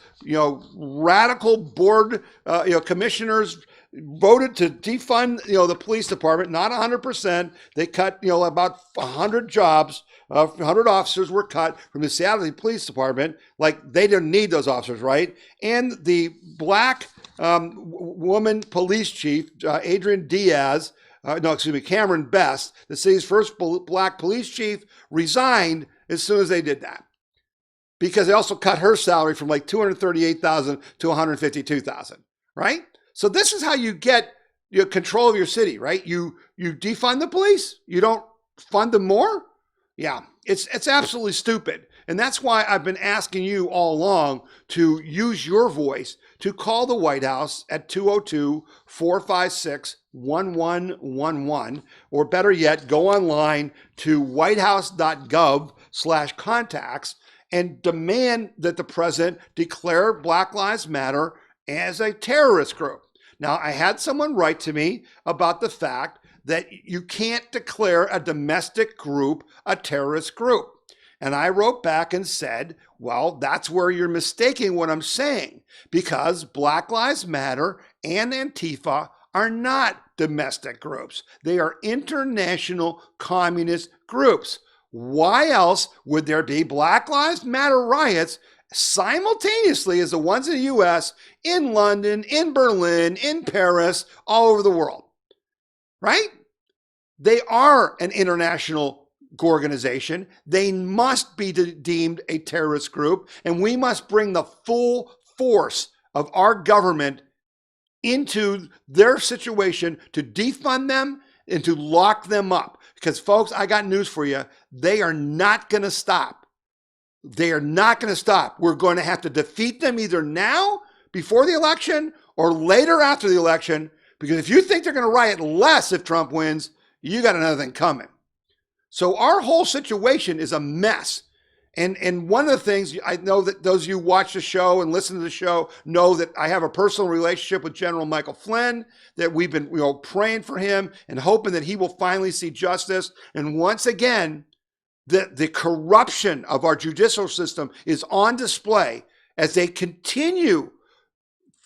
radical board, commissioners voted to defund, the police department, not 100%. They cut, about 100 jobs, 100 officers were cut from the Seattle Police Department. Like they didn't need those officers, right? And the black woman police chief, Cameron Best, the city's first black police chief, resigned as soon as they did that. Because they also cut her salary from like $238,000 to $152,000, right? So this is how you get control of your city, right? You defund the police. You don't fund them more. Yeah, it's absolutely stupid. And that's why I've been asking you all along to use your voice to call the White House at 202-456-1111, or better yet, go online to whitehouse.gov/contacts and demand that the president declare Black Lives Matter as a terrorist group. Now, I had someone write to me about the fact that you can't declare a domestic group a terrorist group. And I wrote back and said, well, that's where you're mistaking what I'm saying, because Black Lives Matter and Antifa are not domestic groups. They are international communist groups. Why else would there be Black Lives Matter riots simultaneously as the ones in the US, in London, in Berlin, in Paris, all over the world? Right? They are an international organization. They must be deemed a terrorist group, and we must bring the full force of our government into their situation to defund them and to lock them up. Because folks, I got news for you. They are not going to stop. They are not going to stop. We're going to have to defeat them either now, before the election, or later after the election. Because if you think they're going to riot less if Trump wins, you got another thing coming. So our whole situation is a mess. And one of the things, I know that those of you who watch the show and listen to the show know that I have a personal relationship with General Michael Flynn, that we've been praying for him and hoping that he will finally see justice. And once again, the corruption of our judicial system is on display as they continue.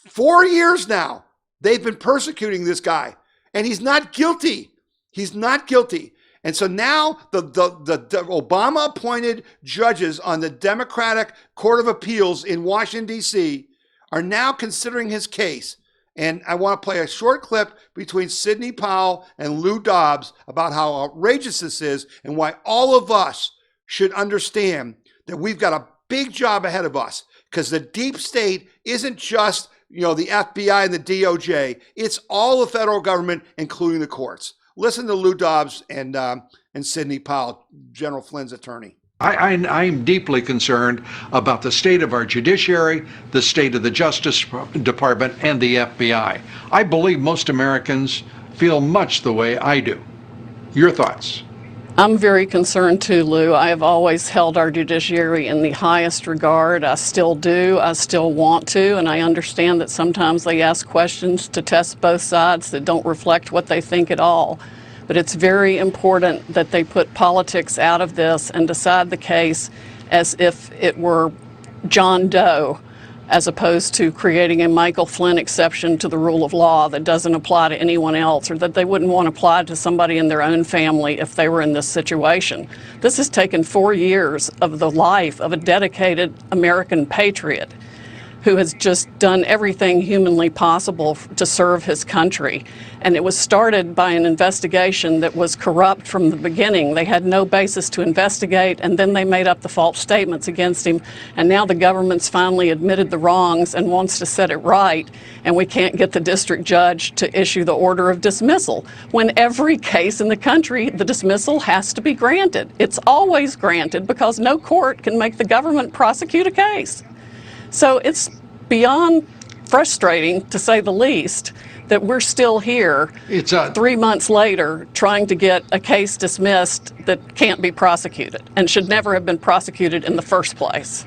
4 years now, they've been persecuting this guy, and he's not guilty. He's not guilty. And so now the Obama-appointed judges on the Democratic Court of Appeals in Washington, D.C. are now considering his case. And I want to play a short clip between Sidney Powell and Lou Dobbs about how outrageous this is and why all of us should understand that we've got a big job ahead of us, because the deep state isn't just the FBI and the DOJ. It's all the federal government, including the courts. Listen to Lou Dobbs and Sidney Powell, General Flynn's attorney. I'm deeply concerned about the state of our judiciary, the state of the Justice Department, and the FBI. I believe most Americans feel much the way I do. Your thoughts? I'm very concerned too, Lou. I have always held our judiciary in the highest regard. I still do. I still want to. And I understand that sometimes they ask questions to test both sides that don't reflect what they think at all. But it's very important that they put politics out of this and decide the case as if it were John Doe, as opposed to creating a Michael Flynn exception to the rule of law that doesn't apply to anyone else, or that they wouldn't want to apply to somebody in their own family if they were in this situation. This has taken 4 years of the life of a dedicated American patriot who has just done everything humanly possible to serve his country. And it was started by an investigation that was corrupt from the beginning. They had no basis to investigate, and then they made up the false statements against him. And now the government's finally admitted the wrongs and wants to set it right, and we can't get the district judge to issue the order of dismissal. When every case in the country, the dismissal has to be granted. It's always granted because no court can make the government prosecute a case. So it's beyond frustrating, to say the least, that we're still here 3 months later trying to get a case dismissed that can't be prosecuted and should never have been prosecuted in the first place.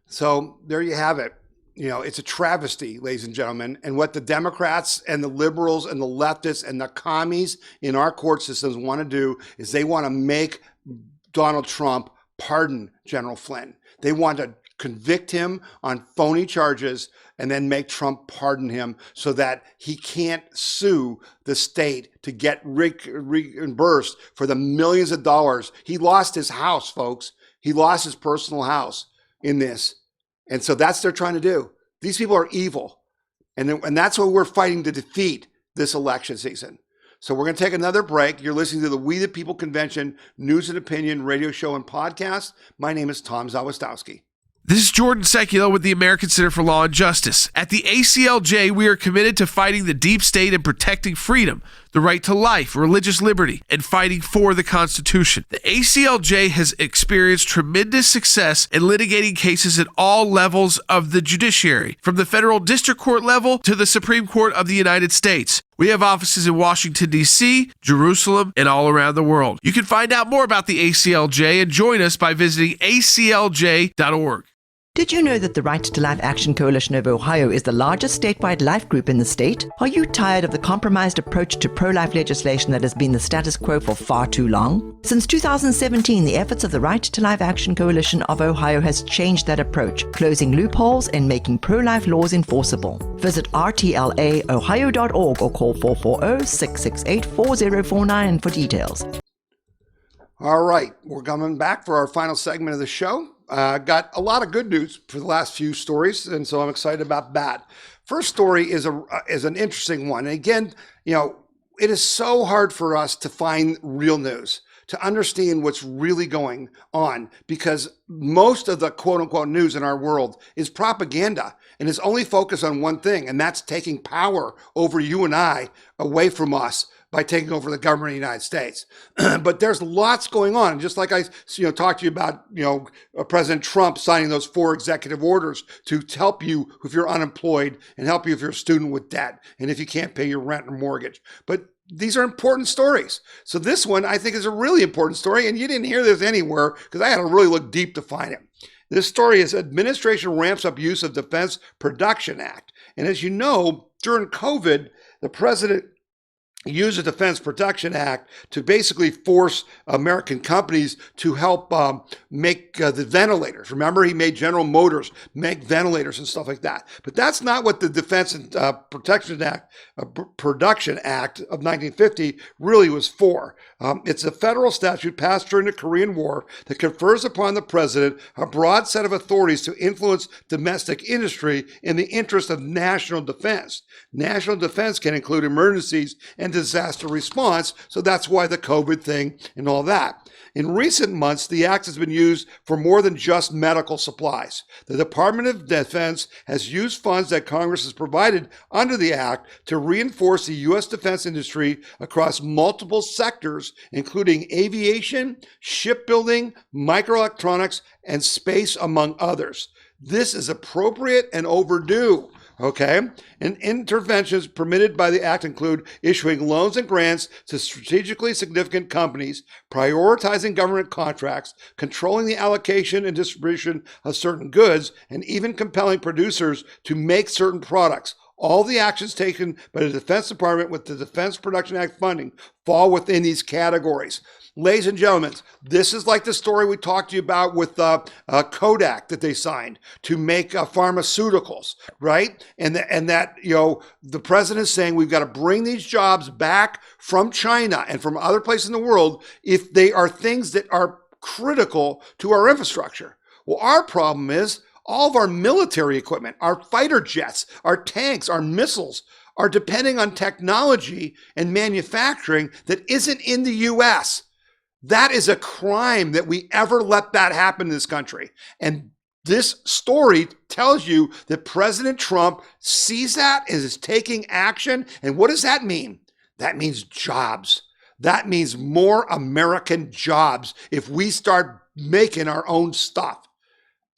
So there you have it. It's a travesty, ladies and gentlemen. And what the Democrats and the liberals and the leftists and the commies in our court systems want to do is they want to make Donald Trump pardon General Flynn. They want to convict him on phony charges and then make Trump pardon him so that he can't sue the state to get reimbursed for the millions of dollars. He lost his house, folks. He lost his personal house in this. And so that's what they're trying to do. These people are evil. And that's what we're fighting to defeat this election season. So we're going to take another break. You're listening to the We the People Convention News and Opinion radio show and podcast. My name is Tom Zawistowski. This is Jordan Seculo with the American Center for Law and Justice. At the ACLJ, we are committed to fighting the deep state and protecting freedom. the right to life, religious liberty, and fighting for the Constitution. The ACLJ has experienced tremendous success in litigating cases at all levels of the judiciary, from the federal district court level to the Supreme Court of the United States. We have offices in Washington, D.C., Jerusalem, and all around the world. You can find out more about the ACLJ and join us by visiting aclj.org. Did you know that the Right to Life Action Coalition of Ohio is the largest statewide life group in the state? Are you tired of the compromised approach to pro-life legislation that has been the status quo for far too long? Since 2017, the efforts of the Right to Life Action Coalition of Ohio has changed that approach, closing loopholes and making pro-life laws enforceable. Visit rtlaohio.org or call 440-668-4049 for details. All right, we're coming back for our final segment of the show. Got a lot of good news for the last few stories, and so I'm excited about that. First story is an interesting one. And again, it is so hard for us to find real news, to understand what's really going on, because most of the quote unquote news in our world is propaganda and is only focused on one thing, and that's taking power over you and I away from us by taking over the government of the United States. But there's lots going on. Just like I talked to you about, President Trump signing those 4 executive orders to help you if you're unemployed and help you if you're a student with debt and if you can't pay your rent or mortgage. But these are important stories. So this one I think is a really important story, and you didn't hear this anywhere because I had to really look deep to find it. This story is administration ramps up use of Defense Production Act. And as you know, during COVID, the president used the Defense Production Act to basically force American companies to help make the ventilators. Remember, he made General Motors make ventilators and stuff like that. But that's not what the Defense Production Act of 1950 really was for. It's a federal statute passed during the Korean War that confers upon the president a broad set of authorities to influence domestic industry in the interest of national defense. National defense can include emergencies and disaster response, so that's why the COVID thing and all that. In recent months, the act has been used for more than just medical supplies. The Department of Defense has used funds that Congress has provided under the act to reinforce the U.S. defense industry across multiple sectors, including aviation, shipbuilding, microelectronics, and space, among others. This is appropriate and overdue. Okay, and interventions permitted by the act include issuing loans and grants to strategically significant companies, prioritizing government contracts, controlling the allocation and distribution of certain goods, and even compelling producers to make certain products. All the actions taken by the Defense Department with the Defense Production Act funding fall within these categories. Ladies and gentlemen, this is like the story we talked to you about with Kodak that they signed to make pharmaceuticals, right? And that the president is saying we've got to bring these jobs back from China and from other places in the world if they are things that are critical to our infrastructure. Well, our problem is all of our military equipment, our fighter jets, our tanks, our missiles are depending on technology and manufacturing that isn't in the U.S. That is a crime that we ever let that happen in this country. And this story tells you that President Trump sees that and is taking action. And what does that mean? That means jobs. That means more American jobs if we start making our own stuff.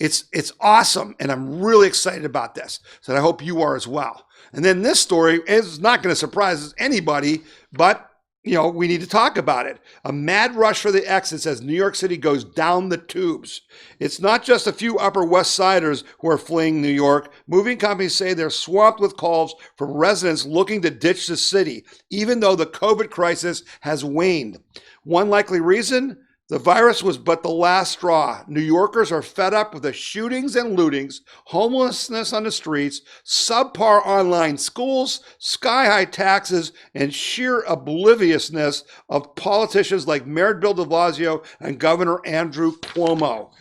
It's awesome, and I'm really excited about this. So I hope you are as well. And then this story is not going to surprise anybody, but we need to talk about it. A mad rush for the exits as New York City goes down the tubes. It's not just a few Upper West Siders who are fleeing New York. Moving companies say they're swamped with calls from residents looking to ditch the city, even though the COVID crisis has waned. One likely reason? The virus was but the last straw. New Yorkers are fed up with the shootings and lootings, homelessness on the streets, subpar online schools, sky-high taxes, and sheer obliviousness of politicians like Mayor Bill de Blasio and Governor Andrew Cuomo.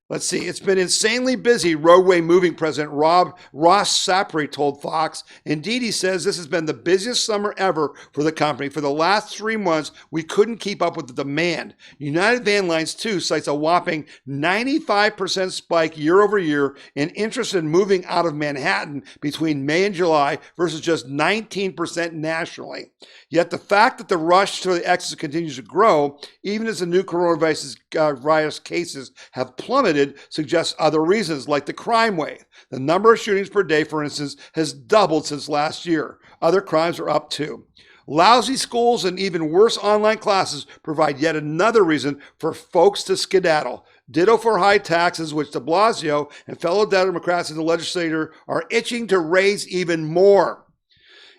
Let's see. It's been insanely busy, roadway moving President Ross Sapri told Fox. Indeed, he says this has been the busiest summer ever for the company. For the last 3 months, we couldn't keep up with the demand. United Van Lines, too, cites a whopping 95% spike year over year in interest in moving out of Manhattan between May and July versus just 19% nationally. Yet the fact that the rush to the exits continues to grow, even as the new coronavirus cases have plummeted, suggests other reasons, like the crime wave. The number of shootings per day, for instance, has doubled since last year. Other crimes are up too. Lousy schools and even worse online classes provide yet another reason for folks to skedaddle. Ditto for high taxes, which de Blasio and fellow Democrats in the legislature are itching to raise even more.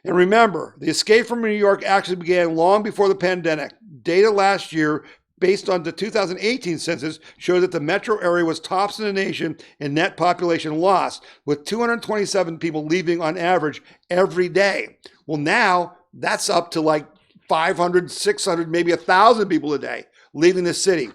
And remember, the escape from New York actually began long before the pandemic. Data last year, based on the 2018 census, showed that the metro area was tops in the nation in net population loss, with 227 people leaving on average every day. Well, now that's up to like 500, 600, maybe 1,000 people a day leaving the city.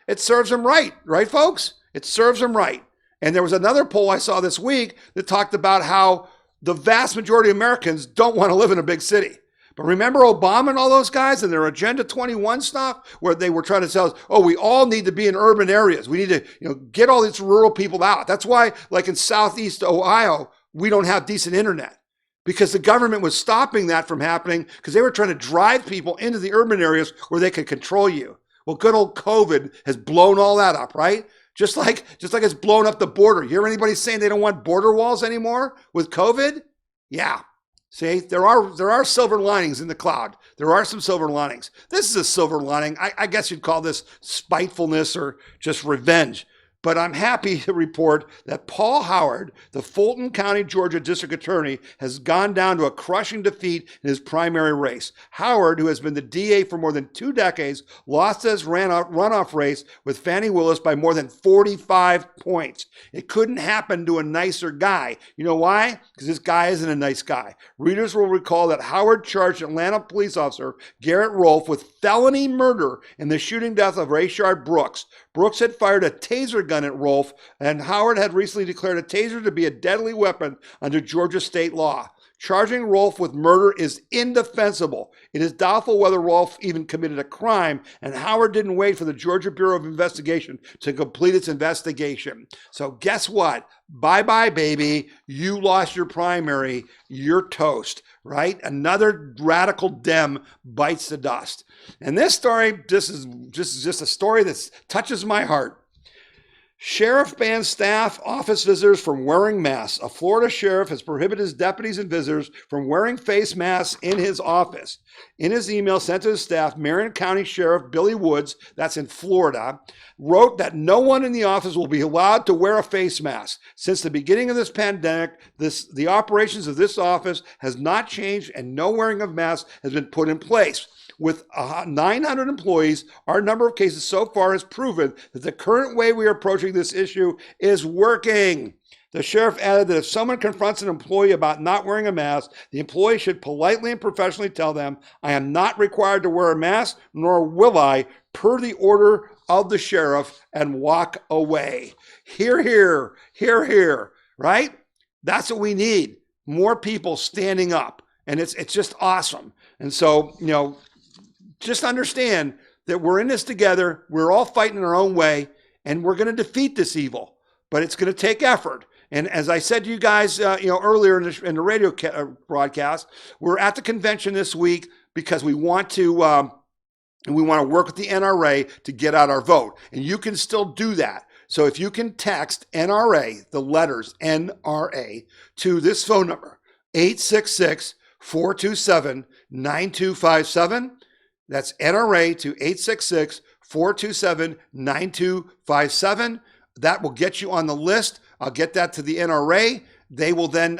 It serves them right, folks? It serves them right. And there was another poll I saw this week that talked about how the vast majority of Americans don't want to live in a big city. But remember Obama and all those guys and their Agenda 21 stuff, where they were trying to tell us, oh, we all need to be in urban areas. We need to, get all these rural people out. That's why, like in Southeast Ohio, we don't have decent internet, because the government was stopping that from happening because they were trying to drive people into the urban areas where they could control you. Well, good old COVID has blown all that up, right? Just like it's blown up the border. You hear anybody saying they don't want border walls anymore with COVID? Yeah. See, there are silver linings in the cloud. There are some silver linings. This is a silver lining. I guess you'd call this spitefulness or just revenge. But I'm happy to report that Paul Howard, the Fulton County, Georgia District Attorney, has gone down to a crushing defeat in his primary race. Howard, who has been the DA for more than 2 decades, lost his runoff race with Fannie Willis by more than 45 points. It couldn't happen to a nicer guy. You know why? Because this guy isn't a nice guy. Readers will recall that Howard charged Atlanta police officer Garrett Rolfe with felony murder in the shooting death of Rayshard Brooks. Brooks had fired a taser gun at Rolfe, and Howard had recently declared a taser to be a deadly weapon under Georgia state law. Charging Rolfe with murder is indefensible. It is doubtful whether Rolfe even committed a crime, and Howard didn't wait for the Georgia Bureau of Investigation to complete its investigation. So guess what? Bye-bye, baby. You lost your primary. You're toast, right? Another radical Dem bites the dust. And this story, this is just a story that touches my heart. Sheriff bans staff office visitors from wearing masks. A Florida sheriff has prohibited his deputies and visitors from wearing face masks in his office. In his email sent to his staff, Marion County Sheriff Billy Woods, that's in Florida, wrote that no one in the office will be allowed to wear a face mask. Since the beginning of this pandemic, the operations of this office has not changed, and no wearing of masks has been put in place. With 900 employees, our number of cases so far has proven that the current way we are approaching this issue is working. The sheriff added that if someone confronts an employee about not wearing a mask, the employee should politely and professionally tell them, I am not required to wear a mask, nor will I, per the order of the sheriff, and walk away. Hear, hear, hear, hear, right? That's what we need. More people standing up. And it's just awesome. And so, just understand that we're in this together. We're all fighting in our own way, and we're going to defeat this evil. But it's going to take effort. And as I said to you guys, earlier in the radio broadcast, we're at the convention this week because we want to work with the NRA to get out our vote. And you can still do that. So if you can text NRA, the letters NRA, to this phone number, 866-427-9257. That's NRA to 866-427-9257. That will get you on the list. I'll get that to the NRA. They will then,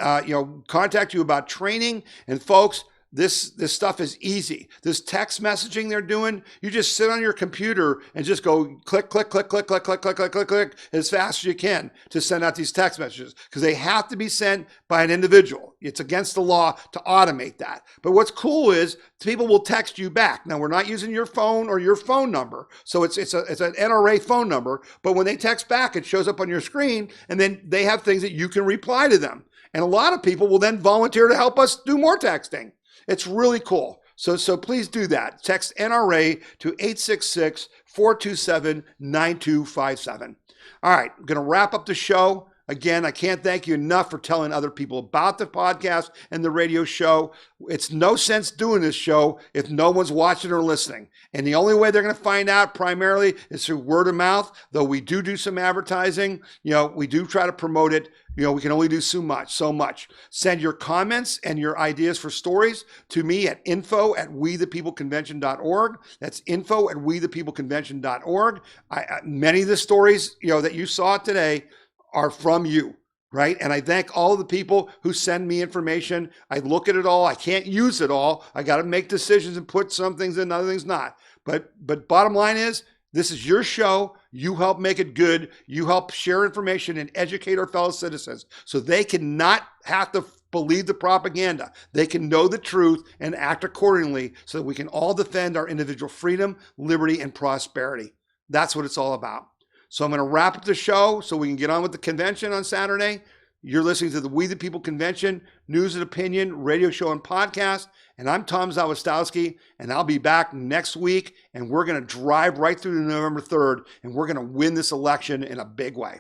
contact you about training. And folks, This stuff is easy. This text messaging they're doing, you just sit on your computer and just go click, click, click, click, click, click, click, click, click, click as fast as you can to send out these text messages because they have to be sent by an individual. It's against the law to automate that. But what's cool is people will text you back. Now, we're not using your phone or your phone number. So it's an NRA phone number. But when they text back, it shows up on your screen, and then they have things that you can reply to them. And a lot of people will then volunteer to help us do more texting. It's really cool. So please do that. Text NRA to 866-427-9257. All right, I'm going to wrap up the show. Again, I can't thank you enough for telling other people about the podcast and the radio show. It's no sense doing this show if no one's watching or listening. And the only way they're going to find out primarily is through word of mouth, though we do some advertising. We do try to promote it. We can only do so much. Send your comments and your ideas for stories to me at info@wethepeopleconvention.org. That's info@wethepeopleconvention.org. Many of the stories, that you saw today are from you, right? And I thank all the people who send me information. I look at it all. I can't use it all. I got to make decisions and put some things in, other things not. But bottom line is, this is your show. You help make it good. You help share information and educate our fellow citizens so they can not have to believe the propaganda. They can know the truth and act accordingly so that we can all defend our individual freedom, liberty, and prosperity. That's what it's all about. So I'm going to wrap up the show so we can get on with the convention on Saturday. You're listening to the We the People Convention News and Opinion radio show and podcast. And I'm Tom Zawistowski, and I'll be back next week. And we're going to drive right through to November 3rd, and we're going to win this election in a big way.